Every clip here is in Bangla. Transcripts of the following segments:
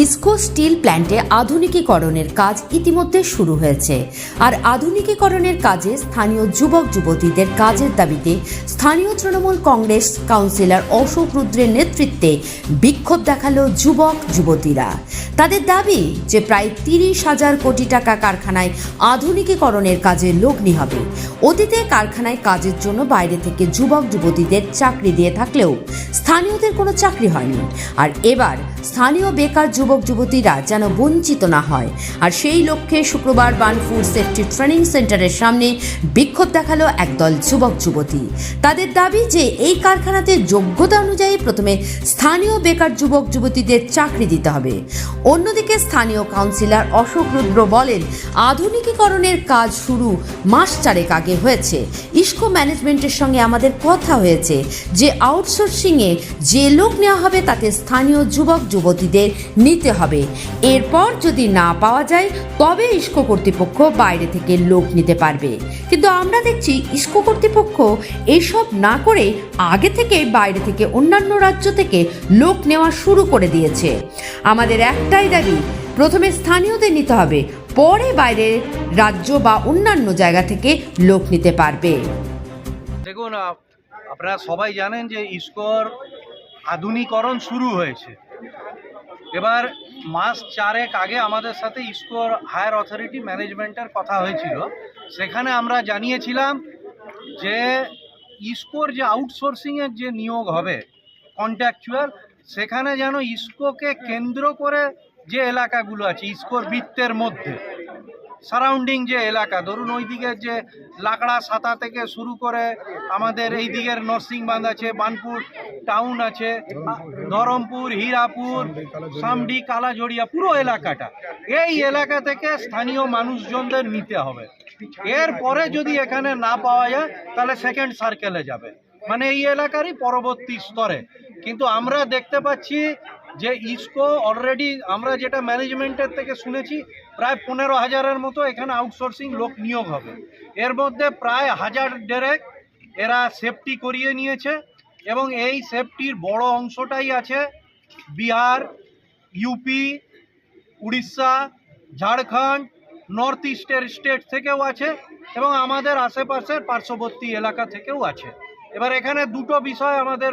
ইসকো স্টিল প্ল্যান্টে আধুনিকীকরণের কাজ ইতিমধ্যে শুরু হয়েছে। আর আধুনিকীকরণের কাজে স্থানীয় যুবক যুবতীদের কাজের দাবিতে স্থানীয় তৃণমূল কংগ্রেস কাউন্সিলর অশোক রুদ্রের নেতৃত্বে বিক্ষোভ দেখালো যুবক যুবতীরা। তাদের দাবি যে প্রায় 30,000 কোটি টাকা কারখানায় আধুনিকীকরণের কাজে লগ্নি হবে। অতীতে কারখানায় কাজের জন্য বাইরে থেকে যুবক যুবতীদের চাকরি দিয়ে থাকলেও স্থানীয়দের কোনো চাকরি হয়নি। আর এবার স্থানীয় বেকার যুবক যুবতীরা যেন বঞ্চিত না হয়, আর সেই লক্ষ্যে শুক্রবার বার্নপুর সেফটি ট্রেনিং সেন্টারের সামনে বিক্ষোভ দেখালো একদল যুবক যুবতী। তাদের দাবি যে এই কারখানাতে যোগ্যতা অনুযায়ী প্রথমে স্থানীয় বেকার যুবক যুবতীদের চাকরি দিতে হবে। অন্যদিকে স্থানীয় কাউন্সিলর অশোক রুদ্র বলেন, আধুনিকীকরণের কাজ শুরু মাস 4 আগে হয়েছে। ইসকো ম্যানেজমেন্টের সঙ্গে আমাদের কথা হয়েছে যে আউটসোর্সিংয়ে যে লোক নেওয়া হবে তাতে স্থানীয় যুবক যুবতীদের নিতে হবে। এরপর যদি না পাওয়া যায় তবে ইসকো কর্তৃপক্ষ বাইরে থেকে লোক নিতে পারবে। কিন্তু আমরা দেখছি ইসকো কর্তৃপক্ষ এসব না করে আগে থেকে বাইরে থেকে অন্যান্য রাজ্য থেকে লোক নেওয়া শুরু করে দিয়েছে। আমাদের একটাই দাবি, প্রথমে স্থানীয়দের নিতে হবে, পরে বাইরের রাজ্য বা অন্যান্য জায়গা থেকে লোক নিতে পারবে। দেখুন, আপনারা সবাই জানেন যে ইসকোর আধুনিকরণ শুরু হয়েছে। এবার মাস 4 আগে আমাদের সাথে ইসকোর হায়ার অথরিটি ম্যানেজমেন্টের কথা হয়েছিল। সেখানে আমরা জানিয়েছিলাম যে ইসকোর যে আউটসোর্সিংয়ের যে নিয়োগ হবে কন্ট্রাকচুয়াল, সেখানে যেন ইসকোকে কেন্দ্র করে যে এলাকাগুলো আছে ইসকোর বৃত্তের মধ্যে সারাউন্ডিং যে এলাকা, ধরুন ওই দিকের যে লাকড়া সাতা থেকে শুরু করে আমাদের এই দিকের নরসিংবান্ধ আছে, বার্নপুর টাউন আছে, ধরমপুর, হীরাপুর, সামডি, কালাঝড়িয়া, পুরো এলাকাটা, এই এলাকা থেকে স্থানীয় মানুষজনদের নিতে হবে। এরপরে যদি এখানে না পাওয়া যায় তাহলে সেকেন্ড সার্কেলে যাবে, মানে এই এলাকারই পরবর্তী স্তরে। কিন্তু আমরা দেখতে পাচ্ছি যে ইসকো অলরেডি, আমরা যেটা ম্যানেজমেন্টের থেকে শুনেছি, প্রায় 15,000-এর মতো এখানে আউটসোর্সিং লোক নিয়োগ হবে। এর মধ্যে প্রায় 1,000 এরা সেফটি করিয়ে নিয়েছে, এবং এই সেফটির বড় অংশটাই আছে বিহার, ইউপি, উড়িষ্যা, ঝাড়খণ্ড, নর্থ ইস্টের স্টেট থেকেও আছে, এবং আমাদের আশেপাশের পার্শ্ববর্তী এলাকা থেকেও আছে। এবার এখানে দুটো বিষয় আমাদের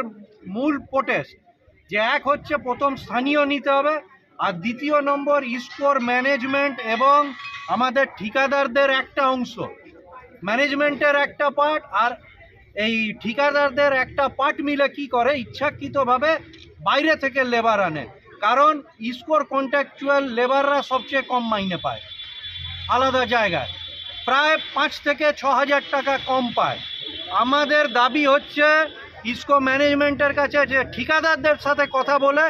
মূল প্রোটেস্ট, যে এক হচ্ছে প্রথম স্থানীয় নিতে হবে, আর দ্বিতীয় নম্বর ইসকোর ম্যানেজমেন্ট এবং আমাদের ঠিকাদারদের একটা অংশ, ম্যানেজমেন্টের একটা পার্ট আর এই ঠিকাদারদের একটা পার্ট মিলে কি করে, ইচ্ছাকৃতভাবে বাইরে থেকে লেবার আনে। কারণ ইসকোর কন্ট্রাকচুয়াল লেবাররা সবচেয়ে কম মাইনে পায় আলাদা জায়গায়, প্রায় 5 থেকে 6,000 টাকা কম পায়। আমাদের দাবি হচ্ছে ইসকো ম্যানেজমেন্টের কাছে যে ঠিকাদারদের সাথে কথা বলে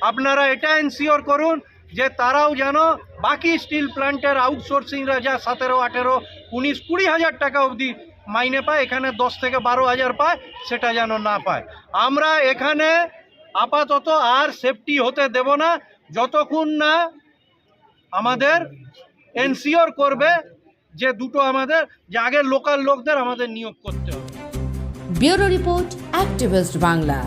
আপনারা এটা এনশিওর করুন যে তারাও যেন বাকি স্টিল প্ল্যান্টের আউটসোর্সিংরা যা 17, 18, 19, 20,000 টাকা অবধি মাইনে পায়, এখানে 10 থেকে 12,000 পায়, সেটা যেন না পায়। আমরা এখানে আপাতত আর সেফটি হতে দেব না যতক্ষণ না আমাদের এনশিওর করবে যে দুটো আমাদের, যে আগের লোকাল লোকদের আমাদের নিয়োগ করতে হবে। Bureau report, activist Bangla.